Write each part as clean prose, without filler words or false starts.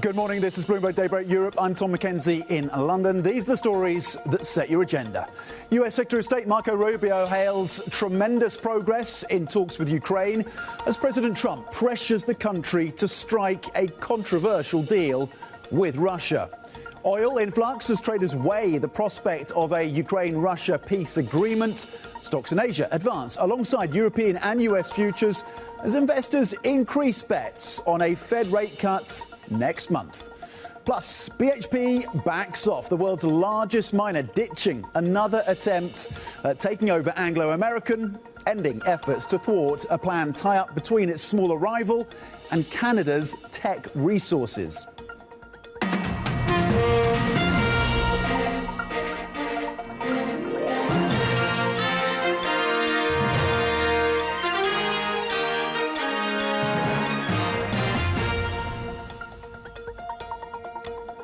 Good morning, this is Bloomberg Daybreak Europe. I'm Tom McKenzie in London. These are the stories that set your agenda. US Secretary of State Marco Rubio hails tremendous progress in talks with Ukraine as President Trump pressures the country to strike a controversial deal with Russia. Oil in flux as traders weigh the prospect of a Ukraine-Russia peace agreement. Stocks in Asia advance alongside European and US futures as investors increase bets on a Fed rate cut next month. Plus, BHP backs off, the world's largest miner ditching another attempt at taking over Anglo American, ending efforts to thwart a planned tie-up between its smaller rival and Canada's tech resources.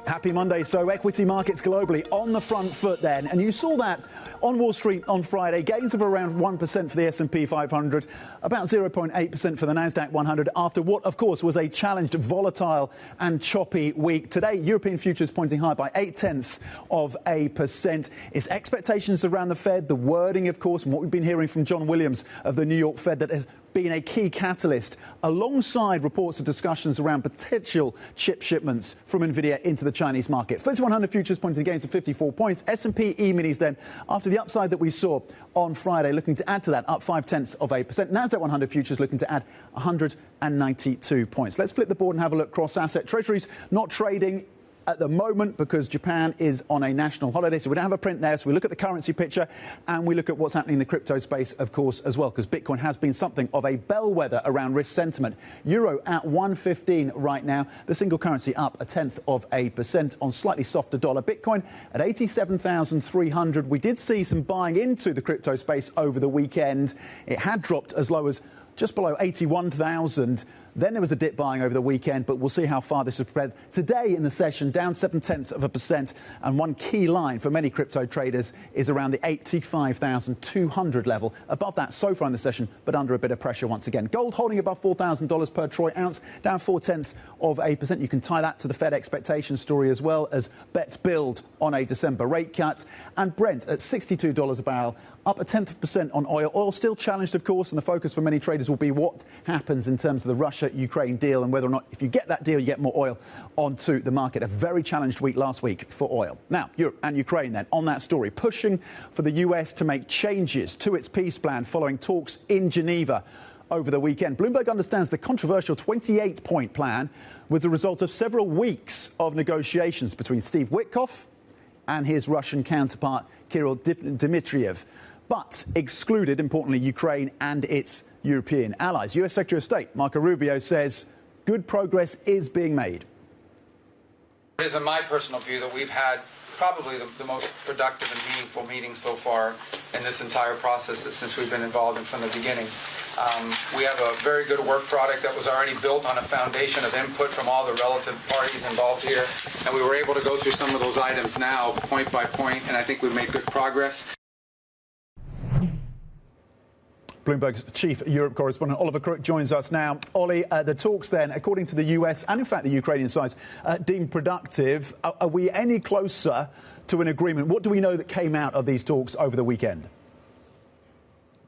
Happy Monday. So equity markets globally on the front foot then. And you saw that on Wall Street on Friday. Gains of around 1% for the S&P 500, about 0.8% for the Nasdaq 100 after what, of course, was a challenged, volatile and choppy week. Today, European futures pointing high by 0.8%. It's expectations around the Fed, the wording, of course, and what we've been hearing from John Williams of the New York Fed that has been a key catalyst, alongside reports of discussions around potential chip shipments from Nvidia into the Chinese market. FTSE 100 futures pointing to gains of 54 points. S&P E-minis then, after the upside that we saw on Friday, looking to add to that, up 0.5%. Nasdaq 100 futures looking to add 192 points. Let's flip the board and have a look cross-asset. Treasuries not trading at the moment because Japan is on a national holiday, so we don't have a print there. So we look at the currency picture and we look at what's happening in the crypto space, of course, as well, because Bitcoin has been something of a bellwether around risk sentiment. Euro at 115 right now, the single currency up 0.1% on slightly softer dollar. Bitcoin at 87,300. We did see some buying into the crypto space over the weekend. It had dropped as low as just below 81,000. Then there was a dip buying over the weekend, but we'll see how far this has spread. Today in the session, down 0.7%, and one key line for many crypto traders is around the 85,200 level. Above that so far in the session, but under a bit of pressure once again. Gold holding above $4,000 per troy ounce, down 0.4%. You can tie that to the Fed expectation story as well as bets build on a December rate cut. And Brent at $62 a barrel, up 0.1% on oil. Oil still challenged, of course, and the focus for many traders will be what happens in terms of the Russia-Ukraine deal and whether or not, if you get that deal, you get more oil onto the market. A very challenged week last week for oil. Now, Europe and Ukraine then, on that story, pushing for the US to make changes to its peace plan following talks in Geneva over the weekend. Bloomberg understands the controversial 28-point plan was the result of several weeks of negotiations between Steve Witkoff and his Russian counterpart, Kirill Dmitriev. But excluded, importantly, Ukraine and its European allies. US Secretary of State Marco Rubio says good progress is being made. It is, in my personal view, that we've had probably the most productive and meaningful meeting so far in this entire process since we've been involved in from the beginning. We have a very good work product that was already built on a foundation of input from all the relative parties involved here, and we were able to go through some of those items now point by point, and I think we've made good progress. Bloomberg's chief Europe correspondent Oliver Crook joins us now. Ollie, the talks then, according to the US and in fact the Ukrainian sides, deemed productive. Are we any closer to an agreement? What do we know that came out of these talks over the weekend?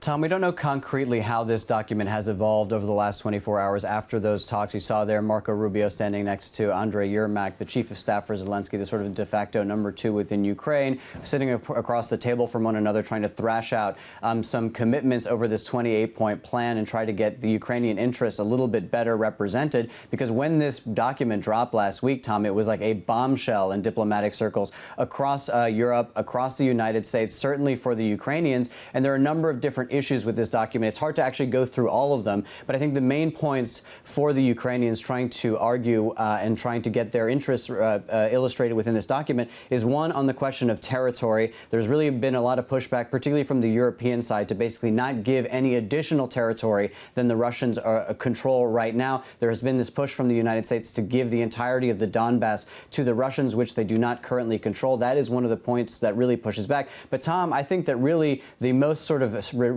Tom, we don't know concretely how this document has evolved over the last 24 hours after those talks. You saw there Marco Rubio standing next to Andrei Yermak, the chief of staff for Zelensky, the sort of de facto number 2 within Ukraine, sitting across the table from one another, trying to thrash out some commitments over this 28-point plan and try to get the Ukrainian interests a little bit better represented. Because when this document dropped last week, Tom, it was like a bombshell in diplomatic circles across Europe, across the United States, certainly for the Ukrainians. And there are a number of different issues with this document. It's hard to actually go through all of them, but I think the main points for the Ukrainians trying to argue and trying to get their interests illustrated within this document is, one, on the question of territory. There's really been a lot of pushback, particularly from the European side, to basically not give any additional territory than the Russians control right now. There has been this push from the United States to give the entirety of the Donbass to the Russians, which they do not currently control. That is one of the points that really pushes back. But Tom, I think that really the most sort of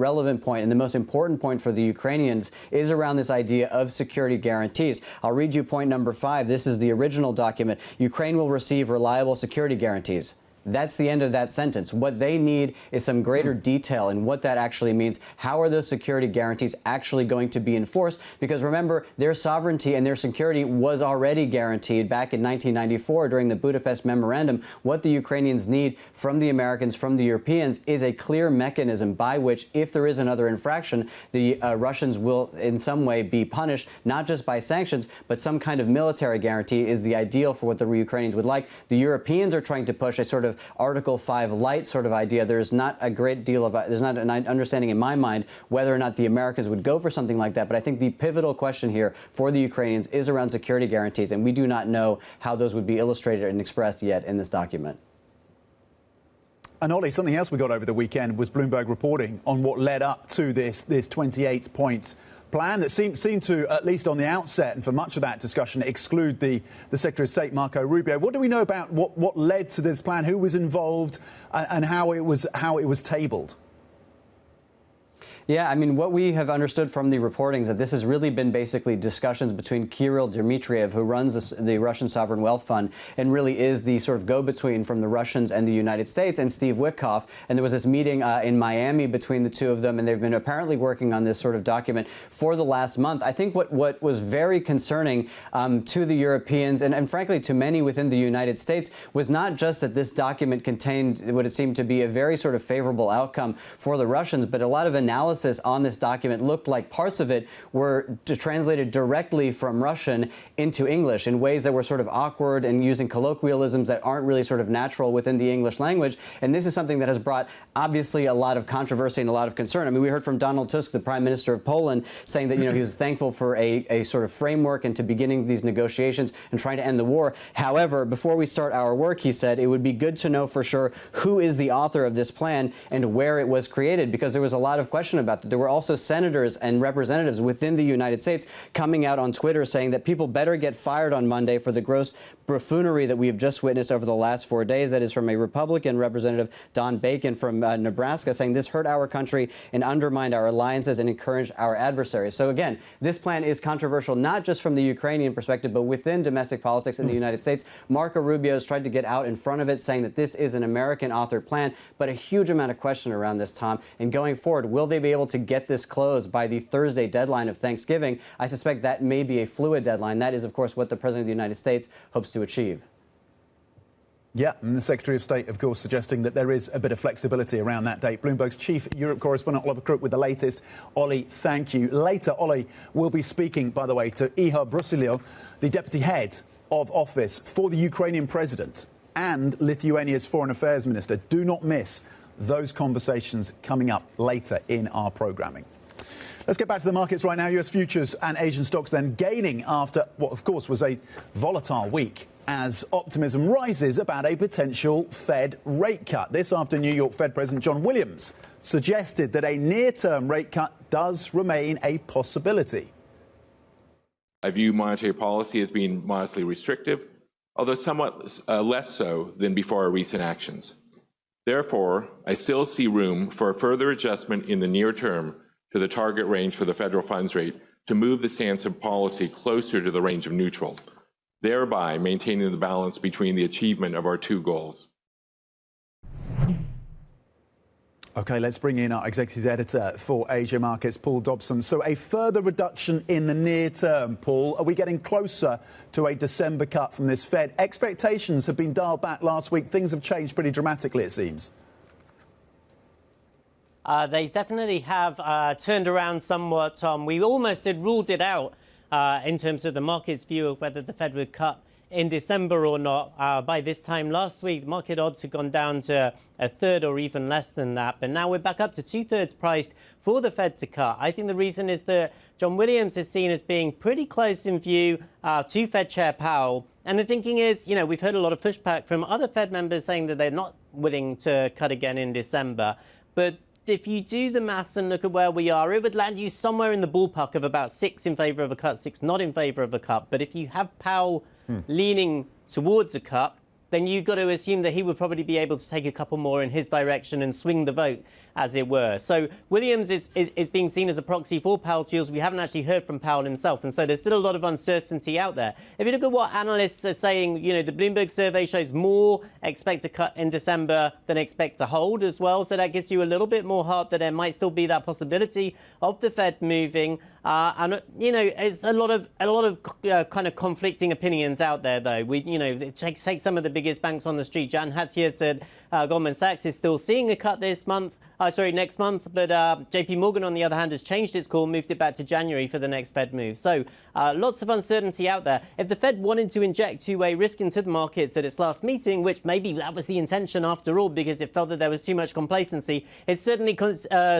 relevant point and the most important point for the Ukrainians is around this idea of security guarantees. I'll read you point number 5. This is the original document. Ukraine will receive reliable security guarantees. That's the end of that sentence. What they need is some greater detail in what that actually means. How are those security guarantees actually going to be enforced? Because remember, their sovereignty and their security was already guaranteed back in 1994 during the Budapest Memorandum. What the Ukrainians need from the Americans, from the Europeans, is a clear mechanism by which, if there is another infraction, the Russians will in some way be punished, not just by sanctions, but some kind of military guarantee is the ideal for what the Ukrainians would like. The Europeans are trying to push a sort of Article 5 light sort of idea. There's not a great deal of, there's not an understanding in my mind whether or not the Americans would go for something like that. But I think the pivotal question here for the Ukrainians is around security guarantees, and we do not know how those would be illustrated and expressed yet in this document. And Ollie, something else we got over the weekend was Bloomberg reporting on what led up to this 28-point plan that seemed to, at least on the outset and for much of that discussion, exclude the Secretary of State, Marco Rubio. What do we know about what led to this plan, who was involved, and how it was tabled? Yeah, I mean, what we have understood from the reporting is that this has really been basically discussions between Kirill Dmitriev, who runs the Russian Sovereign Wealth Fund and really is the sort of go-between from the Russians and the United States, and Steve Witkoff. And there was this meeting in Miami between the two of them, and they've been apparently working on this sort of document for the last month. I think what was very concerning to the Europeans and frankly to many within the United States was not just that this document contained what it seemed to be a very sort of favorable outcome for the Russians, but a lot of analysis on this document looked like parts of it were translated directly from Russian into English in ways that were sort of awkward and using colloquialisms that aren't really sort of natural within the English language. And this is something that has brought obviously a lot of controversy and a lot of concern. I mean, we heard from Donald Tusk, the Prime Minister of Poland, saying that, he was thankful for a sort of framework into beginning these negotiations and trying to end the war. However, before we start our work, he said, it would be good to know for sure who is the author of this plan and where it was created, because there was a lot of question about that. There were also senators and representatives within the United States coming out on Twitter saying that people better get fired on Monday for the gross buffoonery that we have just witnessed over the last 4 days. That is from a Republican representative, Don Bacon from Nebraska, saying this hurt our country and undermined our alliances and encouraged our adversaries. So again, this plan is controversial, not just from the Ukrainian perspective, but within domestic politics in the United States. Marco Rubio has tried to get out in front of it, saying that this is an American-authored plan, but a huge amount of question around this, Tom. And going forward, will they be able to get this closed by the Thursday deadline of Thanksgiving? I suspect that may be a fluid deadline. That is, of course, what the President of the United States hopes to achieve. Yeah, and the Secretary of State, of course, suggesting that there is a bit of flexibility around that date. Bloomberg's chief Europe correspondent, Oliver Crook, with the latest. Ollie, thank you. Later, Ollie will be speaking, by the way, to Ihor Brusilov, the deputy head of office for the Ukrainian president and Lithuania's foreign affairs minister. Do not miss those conversations coming up later in our programming. Let's get back to the markets right now. US futures and Asian stocks then gaining after what, of course, was a volatile week as optimism rises about a potential Fed rate cut. This after New York Fed President John Williams suggested that a near-term rate cut does remain a possibility. I view monetary policy as being modestly restrictive, although somewhat less so than before our recent actions. Therefore, I still see room for a further adjustment in the near term to the target range for the federal funds rate to move the stance of policy closer to the range of neutral, thereby maintaining the balance between the achievement of our two goals. OK, let's bring in our executive editor for Asia Markets, Paul Dobson. So a further reduction in the near term, Paul. Are we getting closer to a December cut from this Fed? Expectations have been dialed back last week. Things have changed pretty dramatically, it seems. They definitely have turned around somewhat, Tom. We almost had ruled it out in terms of the market's view of whether the Fed would cut in December or not. By this time last week, market odds had gone down to a third or even less than that. But now we're back up to 2/3 priced for the Fed to cut. I think the reason is that John Williams is seen as being pretty close in view to Fed Chair Powell. And the thinking is, we've heard a lot of pushback from other Fed members saying that they're not willing to cut again in December. But if you do the maths and look at where we are, it would land you somewhere in the ballpark of about 6 in favour of a cut, 6 not in favour of a cut. But if you have Powell leaning towards a cut, then you've got to assume that he would probably be able to take a couple more in his direction and swing the vote, as it were. So Williams is being seen as a proxy for Powell's views. We haven't actually heard from Powell himself, and so there's still a lot of uncertainty out there. If you look at what analysts are saying, the Bloomberg survey shows more expect to cut in December than expect to hold as well. So that gives you a little bit more heart that there might still be that possibility of the Fed moving. And it's a lot of kind of conflicting opinions out there, though. Take some of the biggest banks on the street. Jan Hatzier said Goldman Sachs is still seeing a cut next month, but JP Morgan, on the other hand, has changed its call, moved it back to January for the next Fed move. So lots of uncertainty out there. If the Fed wanted to inject two-way risk into the markets at its last meeting, which maybe that was the intention after all, because it felt that there was too much complacency, it certainly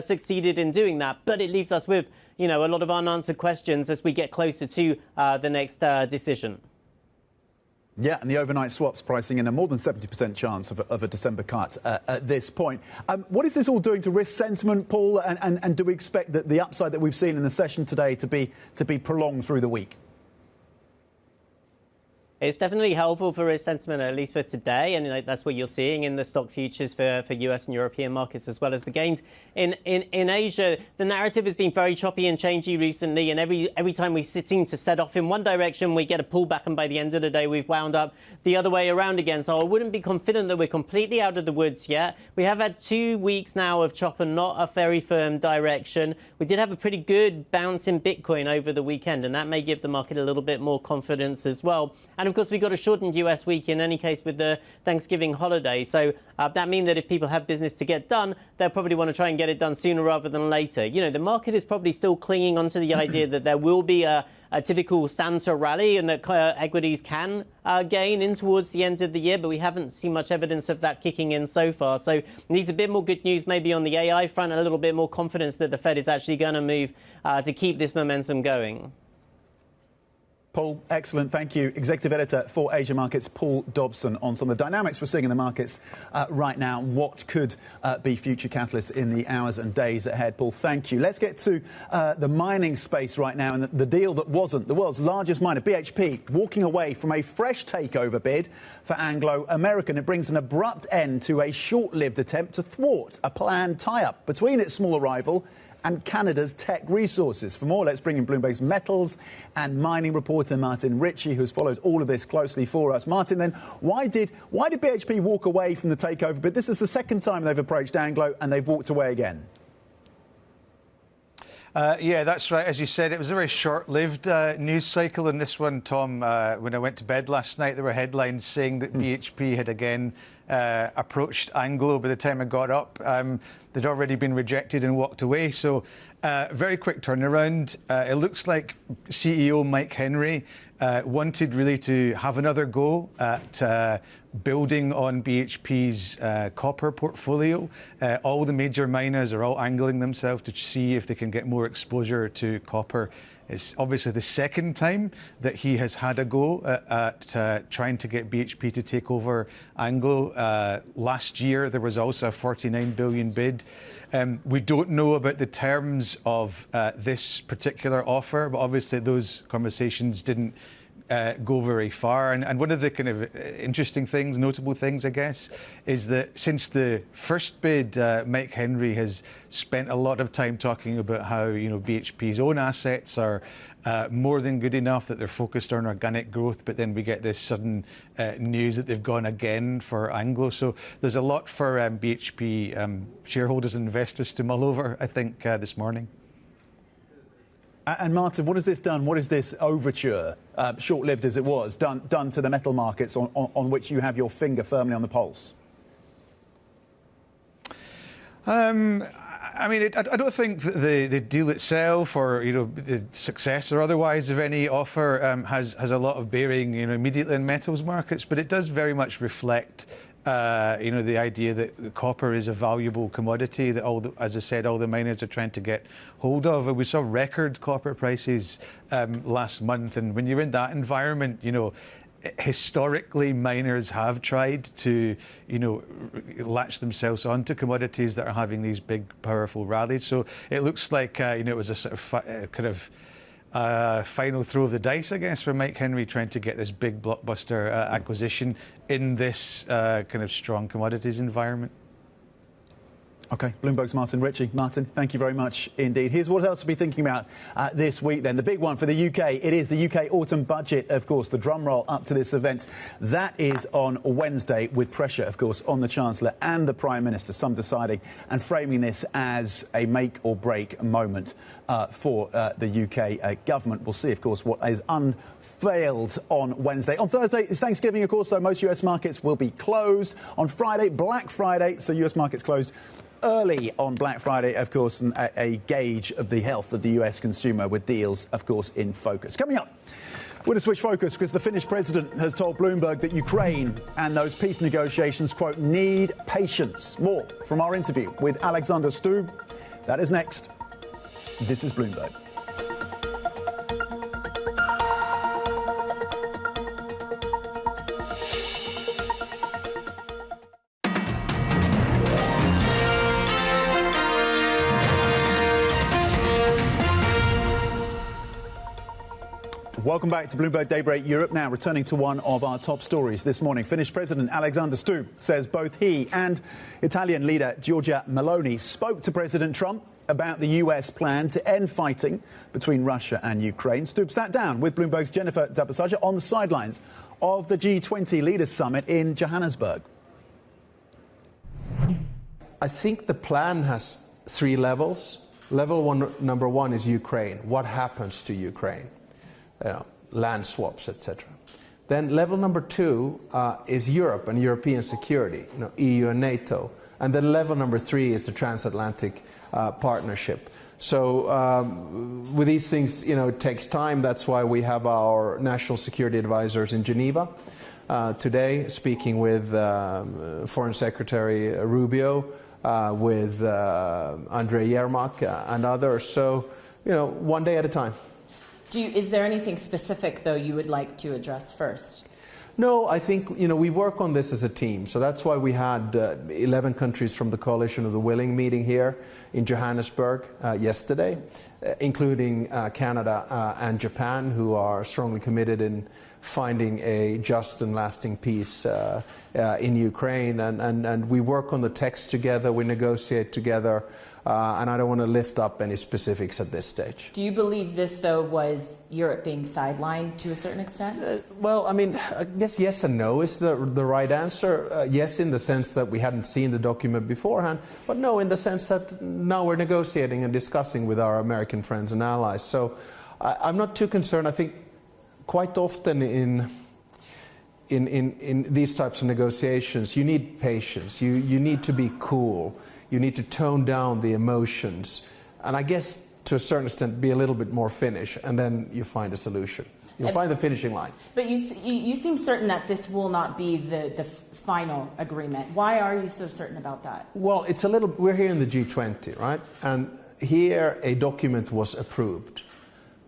succeeded in doing that. But it leaves us with a lot of unanswered questions as we get closer to the next decision. Yeah, and the overnight swaps pricing in a more than 70% chance of a December cut at this point. What is this all doing to risk sentiment, Paul? And do we expect that the upside that we've seen in the session today to be prolonged through the week? It's definitely helpful for risk sentiment, at least for today, and that's what you're seeing in the stock futures for US and European markets, as well as the gains in Asia. The narrative has been very choppy and changey recently, and every time we seem to set off in one direction, we get a pullback, and by the end of the day, we've wound up the other way around again. So I wouldn't be confident that we're completely out of the woods yet. We have had 2 weeks now of chop and not a very firm direction. We did have a pretty good bounce in Bitcoin over the weekend, and that may give the market a little bit more confidence as well. And of course, we've got a shortened US week in any case with the Thanksgiving holiday. So that means that if people have business to get done, they'll probably want to try and get it done sooner rather than later. The market is probably still clinging onto the idea that there will be a typical Santa rally and that equities can gain in towards the end of the year, but we haven't seen much evidence of that kicking in so far. So needs a bit more good news maybe on the AI front, and a little bit more confidence that the Fed is actually going to move to keep this momentum going. Paul, excellent. Thank you. Executive Editor for Asia Markets, Paul Dobson, on some of the dynamics we're seeing in the markets right now. What could be future catalysts in the hours and days ahead? Paul, thank you. Let's get to the mining space right now, and the deal that wasn't. The world's largest miner, BHP, walking away from a fresh takeover bid for Anglo American. It brings an abrupt end to a short-lived attempt to thwart a planned tie-up between its smaller rival and Canada's Teck Resources. For more, let's bring in Bloomberg's metals and mining reporter Martin Ritchie, who's followed all of this closely for us. Martin, then, why did BHP walk away from the takeover bid? This is the second time they've approached Anglo, and they've walked away again. Yeah, that's right. As you said, it was a very short-lived news cycle in this one, Tom. When I went to bed last night, there were headlines saying that BHP had again approached Anglo. By the time I got up, they'd already been rejected and walked away. So very quick turnaround. It looks like CEO Mike Henry wanted really to have another go at building on BHP's copper portfolio. All the major miners are all angling themselves to see if they can get more exposure to copper. It's obviously the second time that he has had a go at trying to get BHP to take over Anglo. Last year, there was also a $49 billion bid. We don't know about the terms of this particular offer, but obviously those conversations didn't go very far. And one of the kind of interesting things, notable things, I guess, is that since the first bid, Mike Henry has spent a lot of time talking about how, BHP's own assets are more than good enough, that they're focused on organic growth. But then we get this sudden news that they've gone again for Anglo. So there's a lot for BHP shareholders and investors to mull over, I think, this morning. And Martin, what has this done? What is this overture, short-lived as it was, done to the metal markets on which you have your finger firmly on the pulse? I mean, I don't think that the deal itself, or the success or otherwise of any offer, has a lot of bearing, immediately in metals markets. But it does very much reflect, the idea that copper is a valuable commodity that as I said, all the miners are trying to get hold of. And we saw record copper prices last month, and when you're in that environment, historically, miners have tried to, latch themselves onto commodities that are having these big, powerful rallies. So it looks like, it was a sort of kind of final throw of the dice, I guess, for Mike Henry trying to get this big blockbuster acquisition in this kind of strong commodities environment. OK, Bloomberg's Martin Ritchie. Martin, thank you very much indeed. Here's what else to be thinking about this week then. The big one for the UK, it is the UK autumn budget, of course, the drum roll up to this event. That is on Wednesday, with pressure, of course, on the Chancellor and the Prime Minister, some deciding and framing this as a make or break moment for the UK government. We'll see, of course, what is unveiled on Wednesday. On Thursday is Thanksgiving, of course, so most US markets will be closed. On Friday, Black Friday, so US markets closed early on Black Friday, of course, and a gauge of the health of the US consumer, with deals, of course, in focus. Coming up, we're going to switch focus because the Finnish president has told Bloomberg that Ukraine and those peace negotiations, quote, need patience. More from our interview with Alexander Stubb. That is next. This is Bloomberg. Welcome back to Bloomberg Daybreak Europe. Now, returning to one of our top stories this morning. Finnish President Alexander Stubb says both he and Italian leader Giorgia Meloni spoke to President Trump about the US plan to end fighting between Russia and Ukraine. Stubb sat down with Bloomberg's Jennifer Dabasaja on the sidelines of the G20 Leaders Summit in Johannesburg. I think the plan has three levels. Number one is Ukraine. What happens to Ukraine? Land swaps, etc. Then level number two is Europe and European security, EU and NATO. And then level number three is the transatlantic partnership. So with these things, it takes time. That's why we have our national security advisors in Geneva today, speaking with Foreign Secretary Rubio, with Andrei Yermak and others. So, one day at a time. Is there anything specific, though, you would like to address first? No, I think, we work on this as a team. So that's why we had 11 countries from the Coalition of the Willing meeting here in Johannesburg yesterday, including Canada and Japan, who are strongly committed in finding a just and lasting peace in Ukraine. And we work on the text together, we negotiate together. And I don't want to lift up any specifics at this stage. Do you believe this, though, was Europe being sidelined to a certain extent? Well, I guess yes and no is the right answer. Yes, in the sense that we hadn't seen the document beforehand, but no, in the sense that now we're negotiating and discussing with our American friends and allies. So I'm not too concerned. I think quite often in these types of negotiations, you need patience. You need to be cool. You need to tone down the emotions, and I guess to a certain extent be a little bit more Finnish, and then you find a solution. You'll find the finishing line. But you seem certain that this will not be the final agreement. Why are you so certain about that? Well, we're here in the G20, right? And here a document was approved.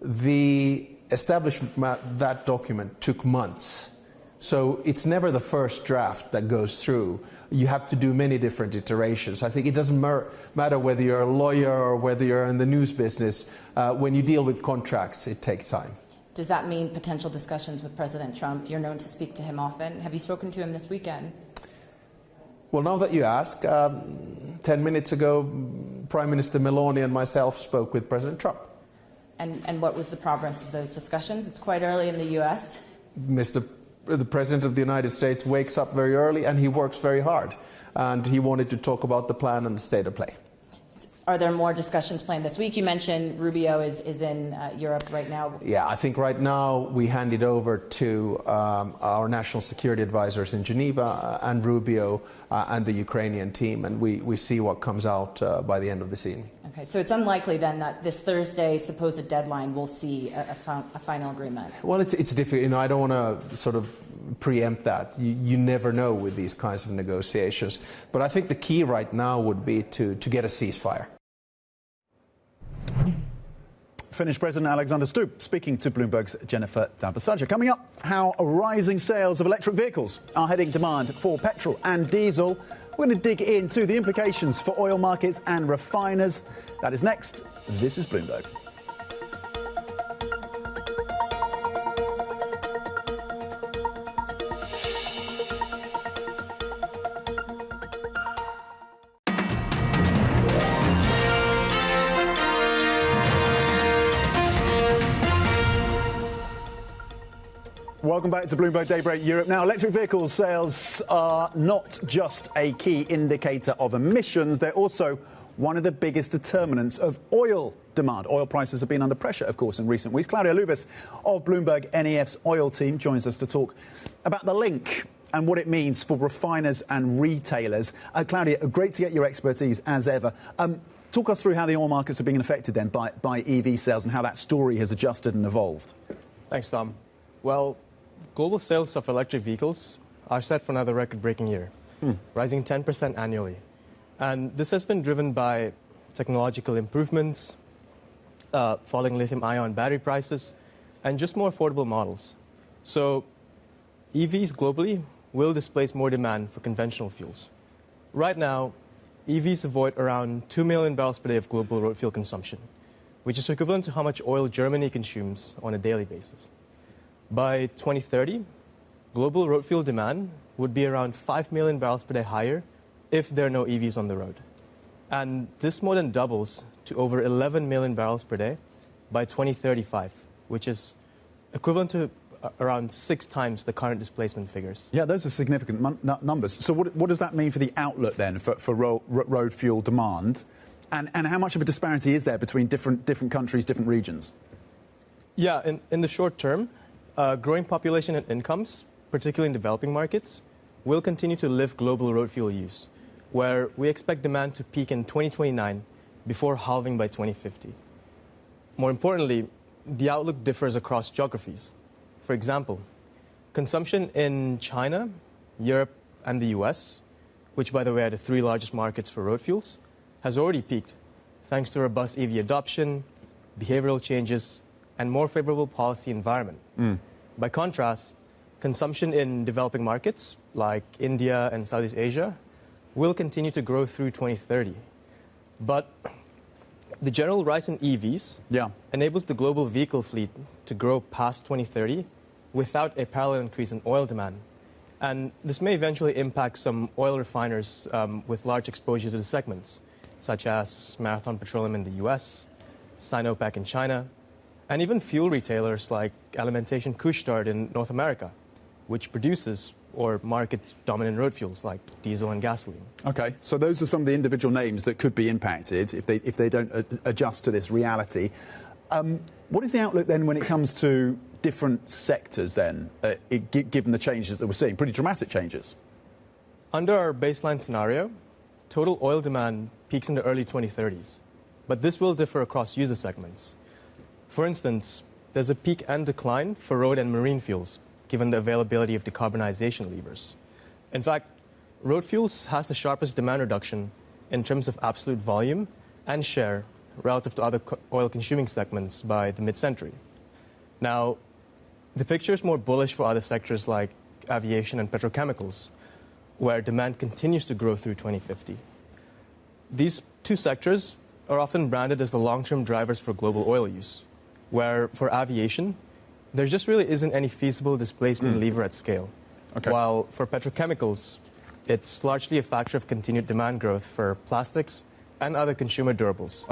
The establishment of that document took months. So it's never the first draft that goes through. You have to do many different iterations. I think it doesn't matter whether you're a lawyer or whether you're in the news business. When you deal with contracts, it takes time. Does that mean potential discussions with President Trump? You're known to speak to him often. Have you spoken to him this weekend? Well, now that you ask, 10 minutes ago, Prime Minister Meloni and myself spoke with President Trump. And what was the progress of those discussions? It's quite early in the U.S. The President of the United States wakes up very early and he works very hard. And he wanted to talk about the plan and the state of play. Are there more discussions planned this week? You mentioned Rubio is in Europe right now. Yeah, I think right now we hand it over to our national security advisors in Geneva and Rubio and the Ukrainian team, and we see what comes out by the end of this evening. Okay, so it's unlikely then that this Thursday supposed deadline will see a final agreement. Well, it's difficult. I don't want to sort of preempt that. You never know with these kinds of negotiations. But I think the key right now would be to get a ceasefire. Finnish President Alexander Stubb speaking to Bloomberg's Jennifer Dabasaja. Coming up, how rising sales of electric vehicles are heading demand for petrol and diesel. We're going to dig into the implications for oil markets and refiners. That is next. This is Bloomberg. Welcome back to Bloomberg Daybreak Europe. Now, electric vehicle sales are not just a key indicator of emissions, they're also one of the biggest determinants of oil demand. Oil prices have been under pressure, of course, in recent weeks. Claudia Lubis of BloombergNEF's oil team joins us to talk about the link and what it means for refiners and retailers. Claudia, great to get your expertise as ever. Talk us through how the oil markets are being affected then by EV sales and how that story has adjusted and evolved. Thanks, Tom. Well, global sales of electric vehicles are set for another record-breaking year, rising 10% annually. And this has been driven by technological improvements, falling lithium-ion battery prices, and just more affordable models. So EVs globally will displace more demand for conventional fuels. Right now, EVs avoid around 2 million barrels per day of global road fuel consumption, which is equivalent to how much oil Germany consumes on a daily basis. By 2030, global road fuel demand would be around 5 million barrels per day higher if there are no EVs on the road. And this more than doubles to over 11 million barrels per day by 2035, which is equivalent to around 6 times the current displacement figures. Yeah, those are significant numbers. So what does that mean for the outlook then for road fuel demand? And how much of a disparity is there between different countries, different regions? Yeah, in the short term, growing population and incomes, particularly in developing markets, will continue to lift global road fuel use, where we expect demand to peak in 2029 before halving by 2050. More importantly, the outlook differs across geographies. For example, consumption in China, Europe, and the US, which, by the way, are the 3 largest markets for road fuels, has already peaked thanks to robust EV adoption, behavioral changes, and more favorable policy environment. By contrast, consumption in developing markets like India and Southeast Asia will continue to grow through 2030. But the general rise in EVs enables the global vehicle fleet to grow past 2030 without a parallel increase in oil demand. And this may eventually impact some oil refiners with large exposure to the segments, such as Marathon Petroleum in the US, Sinopec in China, and even fuel retailers like Alimentation Couche-Tard in North America, which produces or markets dominant road fuels like diesel and gasoline. Okay, so those are some of the individual names that could be impacted if they don't adjust to this reality. What is the outlook then when it comes to different sectors then, given the changes that we're seeing, pretty dramatic changes? Under our baseline scenario, total oil demand peaks in the early 2030s, but this will differ across user segments. For instance, there's a peak and decline for road and marine fuels, given the availability of decarbonization levers. In fact, road fuels has the sharpest demand reduction in terms of absolute volume and share relative to other oil-consuming segments by the mid-century. Now, the picture is more bullish for other sectors like aviation and petrochemicals, where demand continues to grow through 2050. These 2 sectors are often branded as the long-term drivers for global oil use, where for aviation, there just really isn't any feasible displacement lever at scale. While for petrochemicals, it's largely a factor of continued demand growth for plastics and other consumer durables,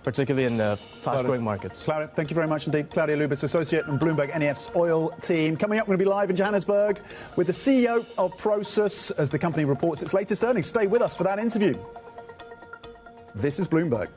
particularly in the fast-growing markets. Claudia, thank you very much indeed. Claudia Lubis, associate on BloombergNEF's oil team. Coming up, we're going to be live in Johannesburg with the CEO of Prosus as the company reports its latest earnings. Stay with us for that interview. This is Bloomberg.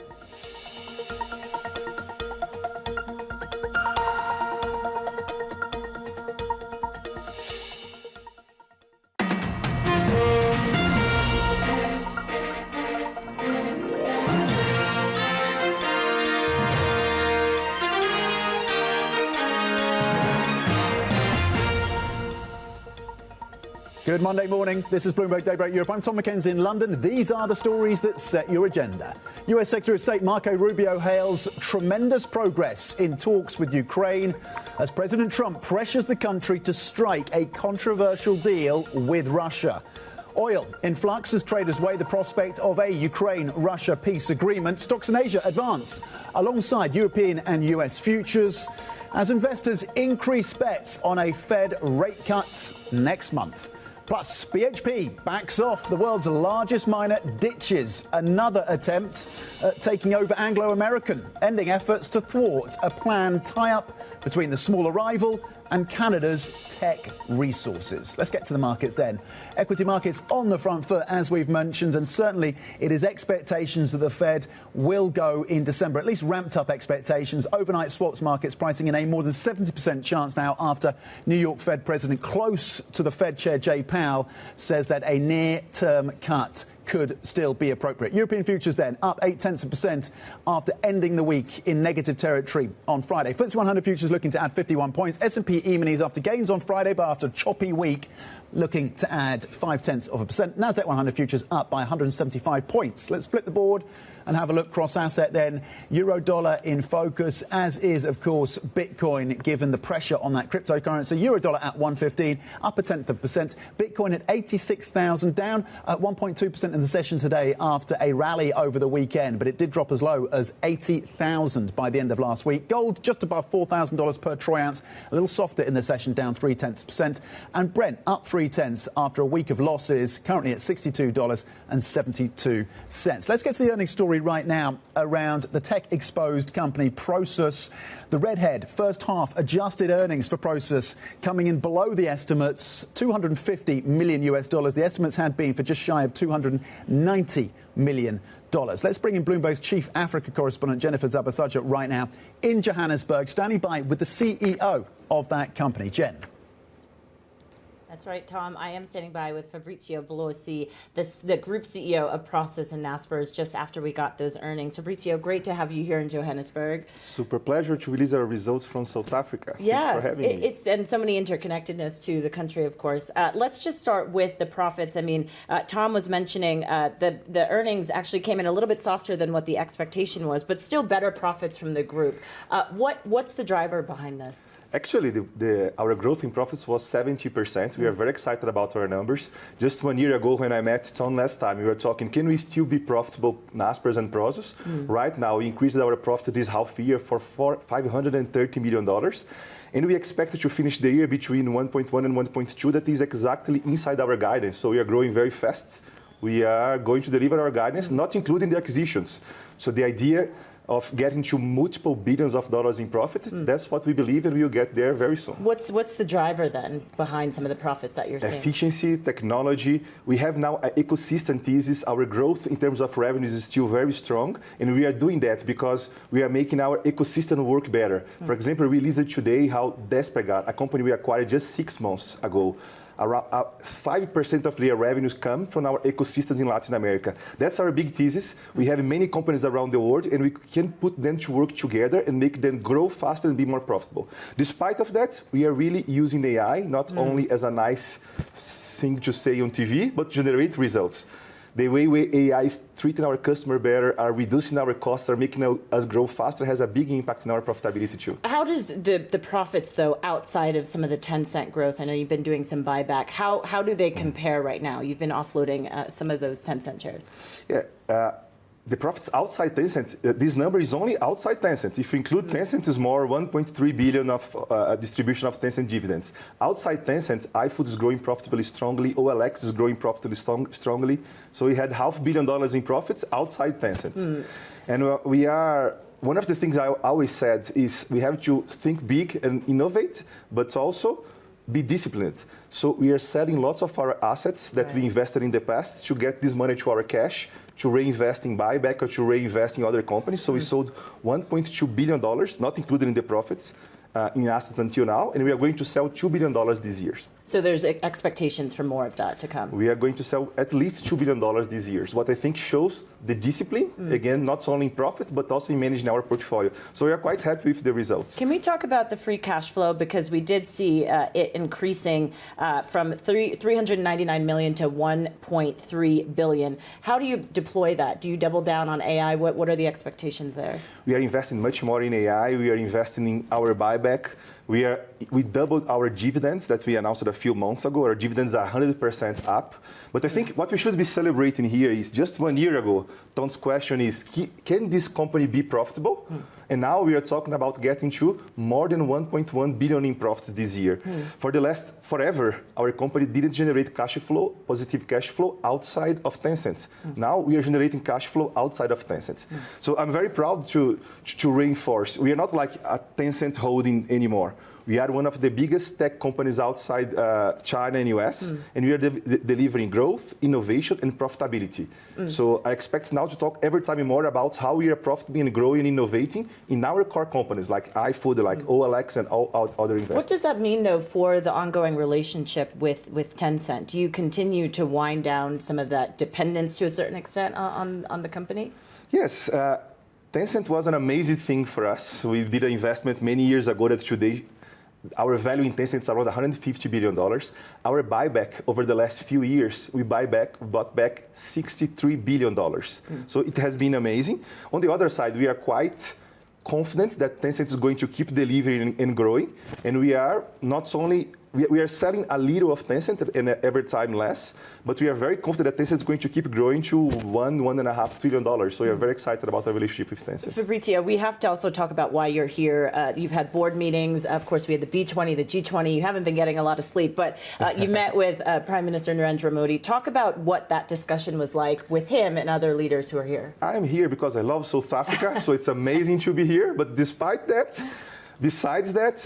Good Monday morning. This is Bloomberg Daybreak Europe. I'm Tom McKenzie in London. These are the stories that set your agenda. US Secretary of State Marco Rubio hails tremendous progress in talks with Ukraine as President Trump pressures the country to strike a controversial deal with Russia. Oil in flux as traders weigh the prospect of a Ukraine-Russia peace agreement. Stocks in Asia advance alongside European and US futures as investors increase bets on a Fed rate cut next month. Plus, BHP backs off. The world's largest miner ditches another attempt at taking over Anglo American, ending efforts to thwart a planned tie-up between the smaller rival and Canada's tech resources. Let's get to the markets then. Equity markets on the front foot, as we've mentioned, and certainly it is expectations that the Fed will go in December, at least ramped up expectations. Overnight swaps markets pricing in a more than 70% chance now after New York Fed President, close to the Fed chair Jay Powell, says that a near-term cut could still be appropriate. European futures then up 0.8% after ending the week in negative territory on Friday. FTSE 100 futures looking to add 51 points. S&P E-minis after gains on Friday, but after a choppy week, looking to add 0.5%. Nasdaq 100 futures up by 175 points. Let's flip the board and have a look cross-asset then. Euro dollar in focus, as is, of course, Bitcoin, given the pressure on that cryptocurrency. Euro dollar at 115, up 0.1%. Bitcoin at 86,000, down at 1.2% in the session today after a rally over the weekend, but it did drop as low as 80,000 by the end of last week. Gold just above $4,000 per troy ounce, a little softer in the session, down 0.3%. And Brent up 0.3 after a week of losses, currently at $62.72. Let's get to the earnings story right now around the tech-exposed company Prosus. The redhead first half adjusted earnings for Prosus coming in below the estimates, $250 million US. The estimates had been for just shy of $290 million. Let's bring in Bloomberg's chief Africa correspondent Jennifer Zabasaja right now in Johannesburg, standing by with the CEO of that company. Jen. That's right, Tom. I am standing by with Fabricio Bloisi, the group CEO of Prosus and Naspers, just after we got those earnings. Fabricio, great to have you here in Johannesburg. Super pleasure to release our results from South Africa. Yeah, thanks for having me. And so many interconnectedness to the country, of course. Let's just start with the profits. I mean, Tom was mentioning the earnings actually came in a little bit softer than what the expectation was, but still better profits from the group. What's the driver behind this? Actually, our growth in profits was 70%. We are very excited about our numbers. Just 1 year ago, when I met Tom last time, we were talking, can we still be profitable, Naspers and Prosus? Right now, we increased our profit this half year for $530 million. And we expect to finish the year between 1.1 and 1.2. That is exactly inside our guidance. So we are growing very fast. We are going to deliver our guidance, not including the acquisitions. So the idea of getting to multiple billions of dollars in profit, that's what we believe, and we'll get there very soon. What's the driver then behind some of the profits that you're seeing? Efficiency, technology. We have now an ecosystem thesis. Our growth in terms of revenues is still very strong, and we are doing that because we are making our ecosystem work better. For example, we released today how Despegar, a company we acquired just 6 months ago, around 5% of their revenues come from our ecosystems in Latin America. That's our big thesis. We have many companies around the world, and we can put them to work together and make them grow faster and be more profitable. Despite of that, we are really using AI, not only as a nice thing to say on TV, but to generate results. The way AI is treating our customer better, are reducing our costs, are making us grow faster, has a big impact on our profitability too. How does the profits, though, outside of some of the Tencent growth, I know you've been doing some buyback, how do they compare right now? You've been offloading some of those Tencent shares. Yeah. The profits outside Tencent, this number is only outside Tencent. If you include Tencent, it's more 1.3 billion of distribution of Tencent dividends. Outside Tencent, iFood is growing profitably strongly, OLX is growing profitably strongly. So we had $500 million in profits outside Tencent. And one of the things I always said is we have to think big and innovate, but also be disciplined. So we are selling lots of our assets that we invested in the past to get this money to our cash, to reinvest in buyback or to reinvest in other companies. So we sold $1.2 billion, not included in the profits, in assets until now, and we are going to sell $2 billion this year. So there's expectations for more of that to come. We are going to sell at least $2 billion this year, what I think shows the discipline, again, not only in profit, but also in managing our portfolio. So we are quite happy with the results. Can we talk about the free cash flow? Because we did see it increasing from $399 million to $1.3 billion. How do you deploy that? Do you double down on AI? What are the expectations there? We are investing much more in AI. We are investing in our buyback. We doubled our dividends that we announced a few months ago. Our dividends are 100% up. But I think what we should be celebrating here is just 1 year ago, Tom's question is, can this company be profitable? And now we are talking about getting to more than 1.1 billion in profits this year. For the last forever, our company didn't generate cash flow, positive cash flow outside of Tencent. Now we are generating cash flow outside of Tencent. So I'm very proud to reinforce, we are not like a Tencent holding anymore. We are one of the biggest tech companies outside China and US, and we are delivering growth, innovation, and profitability. So I expect now to talk every time more about how we are profitably and growing and innovating in our core companies like iFood, like OLX, and all other investors. What does that mean, though, for the ongoing relationship with Tencent? Do you continue to wind down some of that dependence to a certain extent on the company? Yes. Tencent was an amazing thing for us. We did an investment many years ago that today our value in Tencent is around $150 billion. Our buyback over the last few years, we bought back $63 billion. So it has been amazing. On the other side, we are quite confident that Tencent is going to keep delivering and growing. And we are not only we are selling a little of Tencent and every time less, but we are very confident that Tencent is going to keep growing to $1.5 trillion. So we are very excited about our relationship with Tencent. Fabricio, we have to also talk about why you're here. You've had board meetings. Of course, we had the B20, the G20. You haven't been getting a lot of sleep, but you met with Prime Minister Narendra Modi. Talk about what that discussion was like with him and other leaders who are here. I am here because I love South Africa, so it's amazing to be here. But despite that, besides that,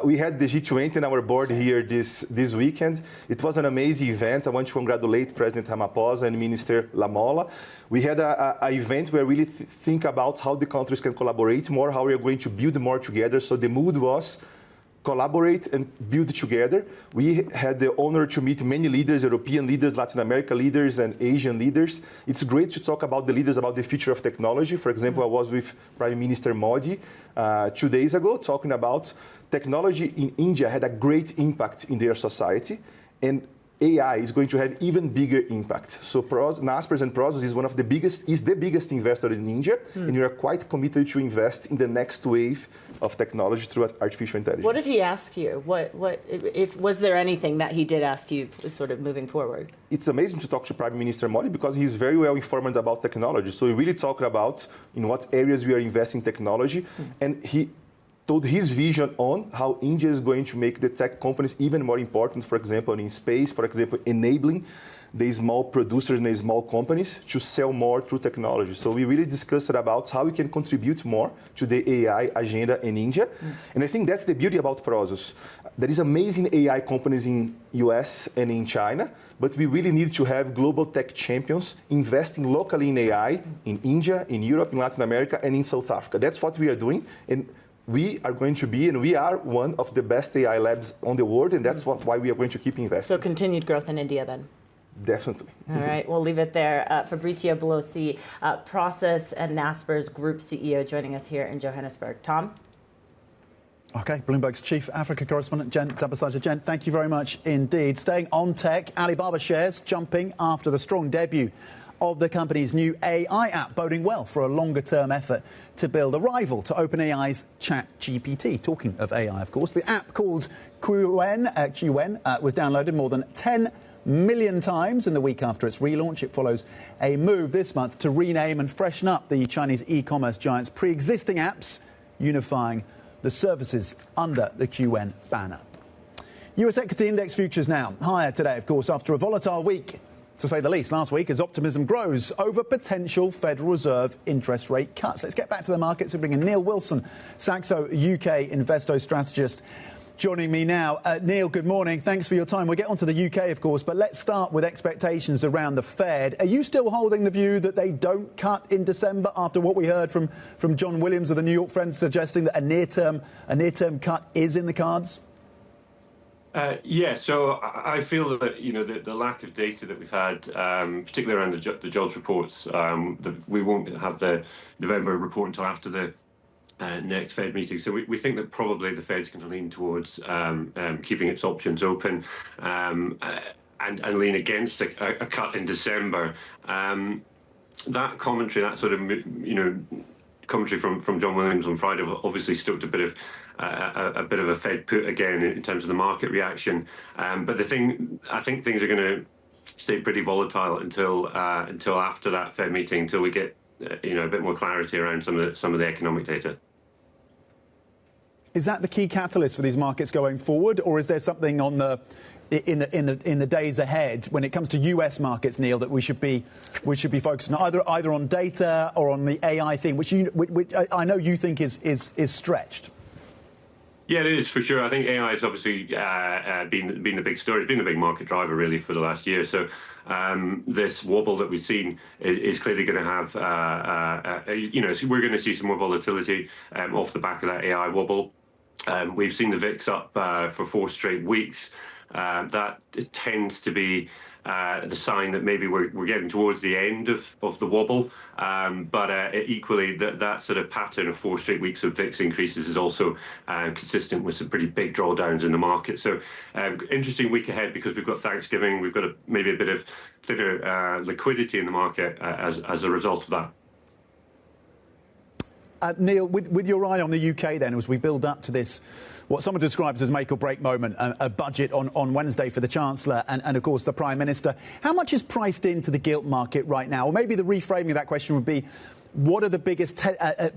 we had the G20 and our board here this weekend. It was an amazing event. I want to congratulate President Ramaphosa and Minister Lamola. We had an event where we really think about how the countries can collaborate more, how we are going to build more together. So the mood was collaborate and build together. We had the honor to meet many leaders, European leaders, Latin American leaders, and Asian leaders. It's great to talk about the leaders, about the future of technology. For example, I was with Prime Minister Modi 2 days ago talking about technology in India had a great impact in their society, and AI is going to have even bigger impact. So Naspers and Prosus is the biggest investor in India, and we are quite committed to invest in the next wave of technology through artificial intelligence. What did he ask you? Was there anything that he did ask you sort of moving forward? It's amazing to talk to Prime Minister Modi because he's very well informed about technology. So we really talk about in what areas we are investing in technology, and he told his vision on how India is going to make the tech companies even more important, for example, in space, for example, enabling the small producers and the small companies to sell more through technology. So we really discussed about how we can contribute more to the AI agenda in India. And I think that's the beauty about Prosus. There is amazing AI companies in US and in China, but we really need to have global tech champions investing locally in AI in India, in Europe, in Latin America, and in South Africa. That's what we are doing. And we are going to be, and we are one of the best AI labs on the world, and that's why we are going to keep investing. So continued growth in India then? Definitely. All right, we'll leave it there. Fabricio Bloisi, Prosus and Naspers Group CEO, joining us here in Johannesburg. Tom? Okay, Bloomberg's chief Africa correspondent, Jen Zabasaja. Jen, thank you very much indeed. Staying on tech, Alibaba shares jumping after the strong debut of the company's new AI app, boding well for a longer-term effort to build a rival to OpenAI's ChatGPT. Talking of AI, of course, the app called Qwen was downloaded more than 10 million times in the week after its relaunch. It follows a move this month to rename and freshen up the Chinese e-commerce giant's pre-existing apps, unifying the services under the Qwen banner. US equity index futures now higher today, of course, after a volatile week, to say the least, last week, as optimism grows over potential Federal Reserve interest rate cuts. Let's get back to the markets and bring in Neil Wilson, Saxo UK investor strategist, joining me now. Neil, good morning. Thanks for your time. We'll get on to the UK, of course, but let's start with expectations around the Fed. Are you still holding the view that they don't cut in December after what we heard from John Williams of the New York Fed suggesting that a near-term cut is in the cards? Yeah, so I feel that the lack of data that we've had, particularly around the jobs reports, that we won't have the November report until after the next Fed meeting. So we think that probably the Fed's going to lean towards keeping its options open and lean against a cut in December. That commentary, that sort of commentary from John Williams on Friday obviously stoked a bit of a bit of a Fed put again in terms of the market reaction. But I think things are going to stay pretty volatile until after that Fed meeting, until we get a bit more clarity around some of the economic data. Is that the key catalyst for these markets going forward, or is there something in the days ahead when it comes to US markets, Neil, that we should be focusing on either on data or on the AI theme, which I know you think is stretched? Yeah, it is for sure. I think AI has obviously been the big story. It's been the big market driver really for the last year. So this wobble that we've seen is clearly going to have, so we're going to see some more volatility off the back of that AI wobble. We've seen the VIX up for 4 straight weeks. That tends to be the sign that maybe we're getting towards the end of the wobble. But equally, that sort of pattern of 4 straight weeks of VIX increases is also consistent with some pretty big drawdowns in the market. So interesting week ahead because we've got Thanksgiving. We've got maybe a bit of thinner liquidity in the market as a result of that. Neil, with your eye on the UK then, as we build up to this, what someone describes as make or break moment, a budget on Wednesday for the Chancellor and of course the Prime Minister, how much is priced into the gilt market right now? Or maybe the reframing of that question would be, what are the biggest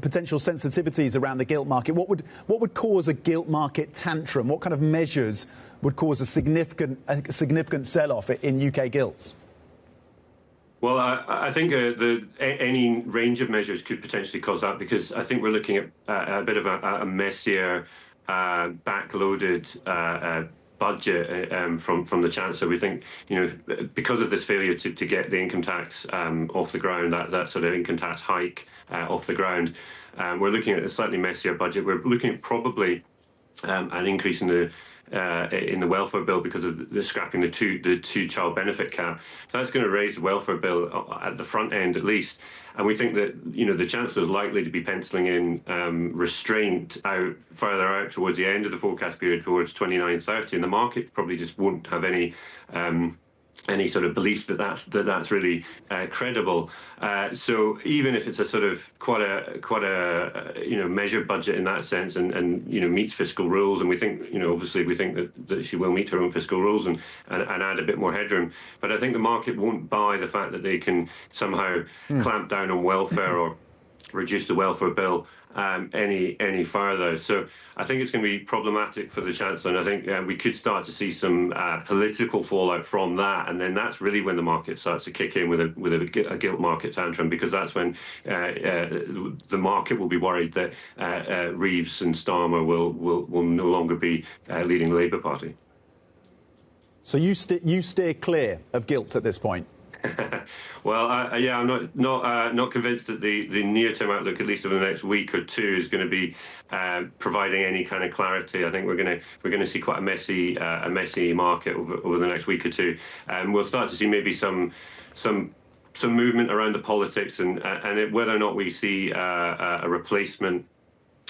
potential sensitivities around the gilt market? What would cause a gilt market tantrum? What kind of measures would cause a significant sell-off in UK gilts? Well, I think any range of measures could potentially cause that, because I think we're looking at a bit of a messier, backloaded budget from the Chancellor. We think, because of this failure to get the income tax off the ground, that sort of income tax hike off the ground, we're looking at a slightly messier budget. We're looking at probably an increase in the welfare bill because of the scrapping the two child benefit cap. That's going to raise the welfare bill at the front end at least. And we think that the Chancellor is likely to be penciling in restraint further out towards the end of the forecast period, towards 29-30, and the market probably just won't have any sort of belief that that's really credible. So even if it's a sort of quite a measured budget in that sense, and meets fiscal rules, and we think obviously we think that she will meet her own fiscal rules and add a bit more headroom. But I think the market won't buy the fact that they can somehow clamp down on welfare or reduce the welfare bill any further. So I think it's going to be problematic for the Chancellor, and I think we could start to see some political fallout from that, and then that's really when the market starts to kick in with a gilt market tantrum, because that's when the market will be worried that Reeves and Starmer will no longer be leading the Labour Party. So you steer clear of gilts at this point? Well, I'm not convinced that the near-term outlook, at least over the next week or two, is going to be providing any kind of clarity. I think we're going to see quite a messy market over the next week or two, and we'll start to see maybe some movement around the politics and whether or not we see a replacement.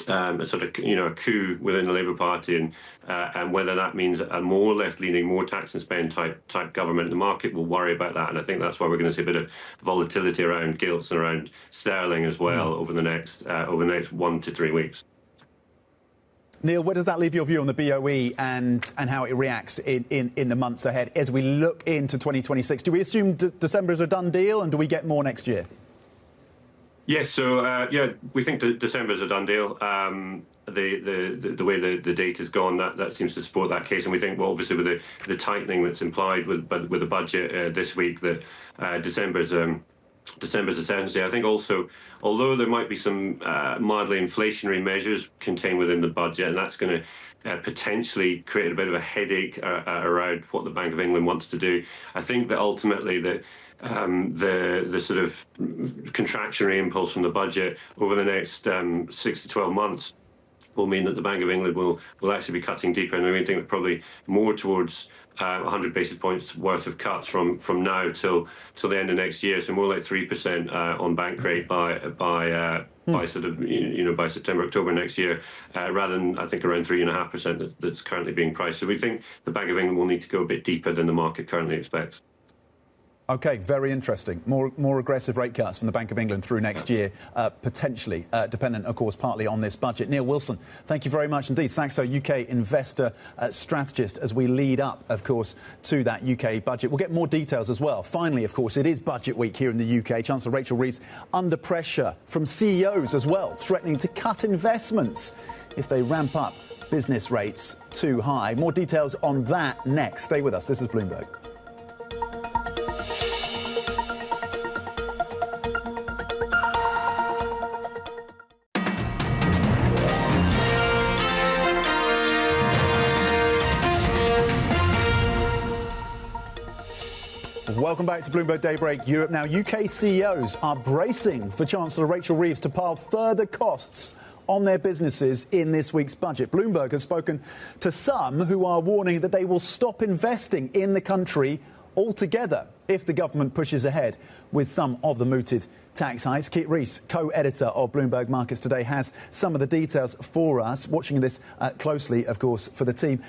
A sort of a coup within the Labour Party, and whether that means a more left-leaning, more tax and spend type government. The market will worry about that, and I think that's why we're going to see a bit of volatility around gilts and around sterling as well over the next 1 to 3 weeks. Neil, where does that leave your view on the BOE and how it reacts in the months ahead as we look into 2026? Do we assume December is a done deal, and do we get more next year? Yes, so we think that December is a done deal. The way the data's gone, that seems to support that case, and we think, well, obviously with the tightening that's implied with the budget this week, that December's a certainty. I think also, although there might be some mildly inflationary measures contained within the budget, and that's going to potentially create a bit of a headache around what the Bank of England wants to do, I think that ultimately the sort of contractionary impulse from the budget over the next 6 to 12 months will mean that the Bank of England will actually be cutting deeper, and we think probably more towards 100 basis points worth of cuts from now till the end of next year. So more like 3% on bank rate by sort of by September, October next year, rather than I think around 3.5% that's currently being priced. So we think the Bank of England will need to go a bit deeper than the market currently expects. OK, very interesting. More aggressive rate cuts from the Bank of England through next year, potentially, dependent, of course, partly on this budget. Neil Wilson, thank you very much indeed. Saxo, UK investor strategist, as we lead up, of course, to that UK budget. We'll get more details as well. Finally, of course, it is budget week here in the UK. Chancellor Rachel Reeves under pressure from CEOs as well, threatening to cut investments if they ramp up business rates too high. More details on that next. Stay with us. This is Bloomberg. Welcome back to Bloomberg Daybreak Europe. Now, UK CEOs are bracing for Chancellor Rachel Reeves to pile further costs on their businesses in this week's budget. Bloomberg has spoken to some who are warning that they will stop investing in the country altogether if the government pushes ahead with some of the mooted tax hikes. Kit Rees, co-editor of Bloomberg Markets Today, has some of the details for us, watching this closely, of course, for the team.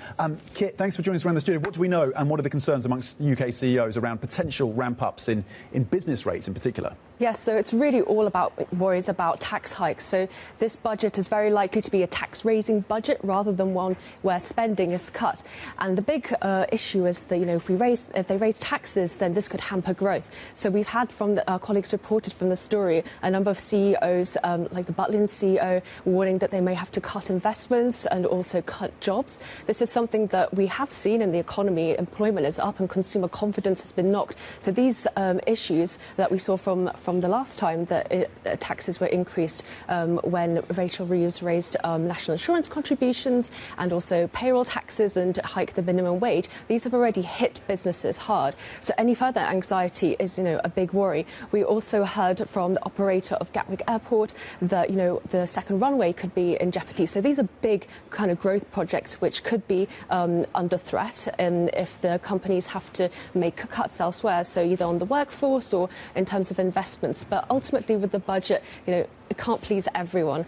Kit, thanks for joining us around the studio. What do we know and what are the concerns amongst UK CEOs around potential ramp-ups in business rates in particular? Yes, so it's really all about worries about tax hikes. So this budget is very likely to be a tax-raising budget rather than one where spending is cut. And the big issue is that, if they raise taxes, then this could hamper growth. So we've had our colleagues reported from the story a number of CEOs, like the Butlin CEO, warning that they may have to cut investments and also cut jobs. This is something that we have seen in the economy. Employment is up and consumer confidence has been knocked. So these issues that we saw from the last time that taxes were increased when Rachel Reeves raised national insurance contributions and also payroll taxes and hiked the minimum wage, these have already hit businesses hard. So any further anxiety is, a big worry. We also heard from the operator of Gatwick Airport that, the second runway could be in jeopardy. So these are big kind of growth projects which could be under threat if the companies have to make cuts elsewhere, so either on the workforce or in terms of investments. But ultimately, with the budget, it can't please everyone.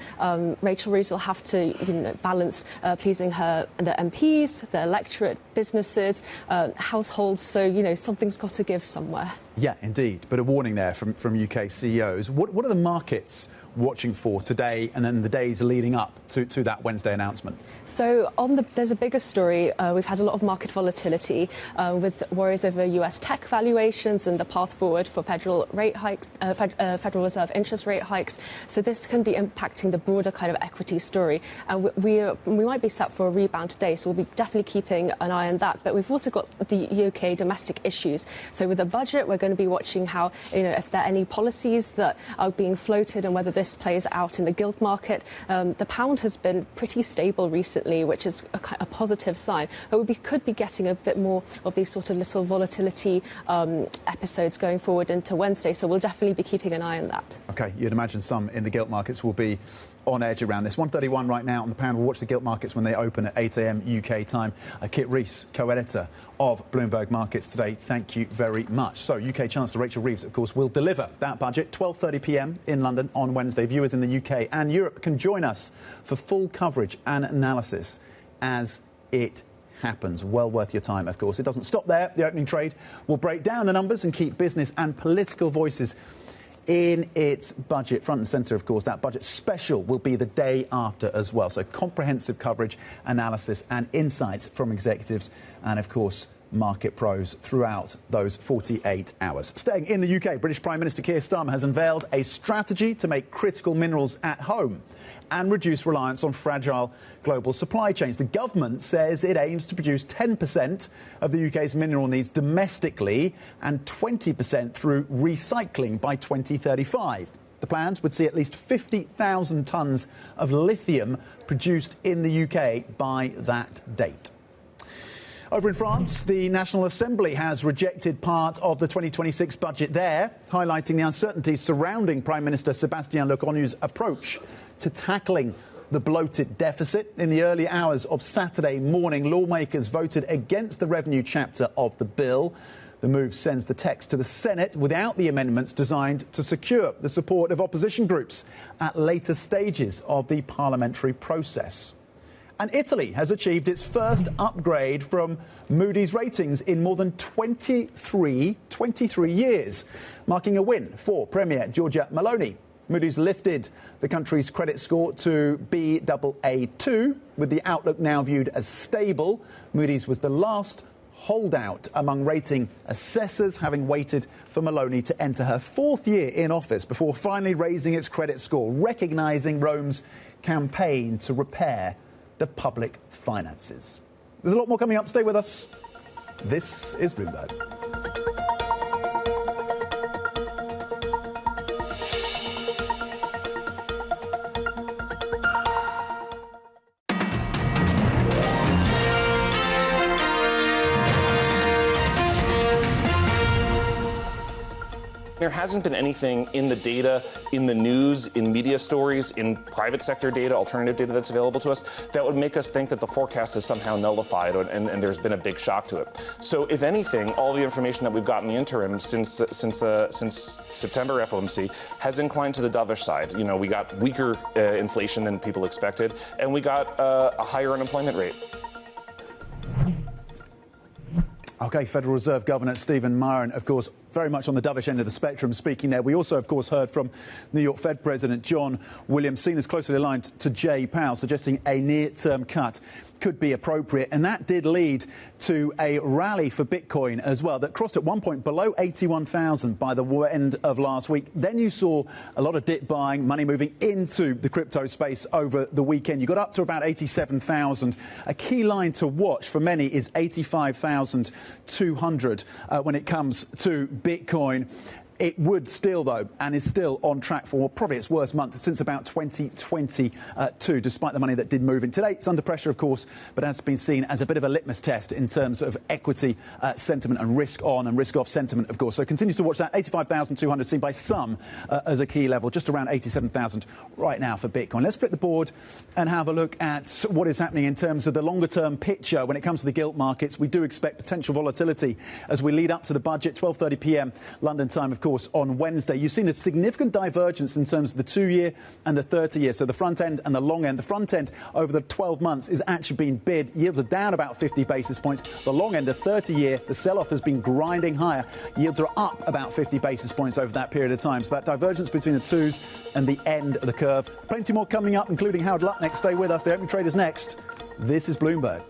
Rachel Reeves will have to balance pleasing the MPs, the electorate, businesses, households. So, something's got to give somewhere. Yeah, indeed. But a warning there from UK CEOs. What are the markets watching for today and then the days leading up to that Wednesday announcement? So there's a bigger story. We've had a lot of market volatility with worries over US tech valuations and the path forward for federal rate hikes, Federal Reserve interest rate hikes. So this can be impacting the broader kind of equity story. And we might be set for a rebound today, so we'll be definitely keeping an eye on that. But we've also got the UK domestic issues. So with the budget, we're going to be watching how, if there are any policies that are being floated and whether this plays out in the gilt market. The pound has been pretty stable recently, which is a positive sign. But we could be getting a bit more of these sort of little volatility episodes going forward into Wednesday. So we'll definitely be keeping an eye on that. OK, you'd imagine some in the gilt markets will be on edge around this. 131 right now on the pound. We'll watch the gilt markets when they open at 8 a.m. UK time. Kit Rees, co-editor of Bloomberg Markets Today, thank you very much. So UK Chancellor Rachel Reeves, of course, will deliver that budget 12:30 p.m. in London on Wednesday. Viewers in the UK and Europe can join us for full coverage and analysis as it happens. Well worth your time, of course. It doesn't stop there. The opening trade will break down the numbers and keep business and political voices in its budget front and centre. Of course, that budget special will be the day after as well. So comprehensive coverage, analysis and insights from executives and, of course, market pros throughout those 48 hours. Staying in the UK, British Prime Minister Keir Starmer has unveiled a strategy to make critical minerals at home and reduce reliance on fragile global supply chains. The government says it aims to produce 10% of the UK's mineral needs domestically and 20% through recycling by 2035. The plans would see at least 50,000 tonnes of lithium produced in the UK by that date. Over in France, the National Assembly has rejected part of the 2026 budget there, highlighting the uncertainties surrounding Prime Minister Sébastien Lecornu's approach to tackling the bloated deficit. In the early hours of Saturday morning, lawmakers voted against the revenue chapter of the bill. The move sends the text to the Senate without the amendments designed to secure the support of opposition groups at later stages of the parliamentary process. And Italy has achieved its first upgrade from Moody's ratings in more than 23 years, marking a win for Premier Giorgia Meloni. Moody's lifted the country's credit score to Baa2, with the outlook now viewed as stable. Moody's was the last holdout among rating assessors, having waited for Meloni to enter her 4th year in office before finally raising its credit score, recognising Rome's campaign to repair the public finances. There's a lot more coming up. Stay with us. This is Bloomberg. There hasn't been anything in the data, in the news, in media stories, in private sector data, alternative data that's available to us, that would make us think that the forecast is somehow nullified and there's been a big shock to it. So if anything, all the information that we've got in the interim since September FOMC has inclined to the dovish side. You know, we got weaker inflation than people expected, and we got a higher unemployment rate. OK, Federal Reserve Governor Stephen Miran, of course, very much on the dovish end of the spectrum speaking there. We also, of course, heard from New York Fed President John Williams, seen as closely aligned to Jay Powell, suggesting a near-term cut could be appropriate. And that did lead to a rally for Bitcoin as well that crossed at one point below 81,000 by the end of last week. Then you saw a lot of dip buying, money moving into the crypto space over the weekend. You got up to about 87,000. A key line to watch for many is 85,200 when it comes to Bitcoin. It would still, though, and is still on track for probably its worst month since about 2022, despite the money that did move in. Today, it's under pressure, of course, but has been seen as a bit of a litmus test in terms of equity sentiment and risk on and risk off sentiment, of course. So continue to watch that. 85,200 seen by some as a key level, just around 87,000 right now for Bitcoin. Let's flip the board and have a look at what is happening in terms of the longer-term picture when it comes to the gilt markets. We do expect potential volatility as we lead up to the budget, 12:30 p.m. London time, of course, on Wednesday. You've seen a significant divergence in terms of the 2-year and the 30-year, so the front end and the long end. The front end over the 12 months is actually being bid. Yields are down about 50 basis points. The long end, the 30-year, the sell-off has been grinding higher. Yields are up about 50 basis points over that period of time. So that divergence between the twos and the end of the curve. Plenty more coming up, including Howard Lutnick. Stay with us. The opening trade is next. This is Bloomberg.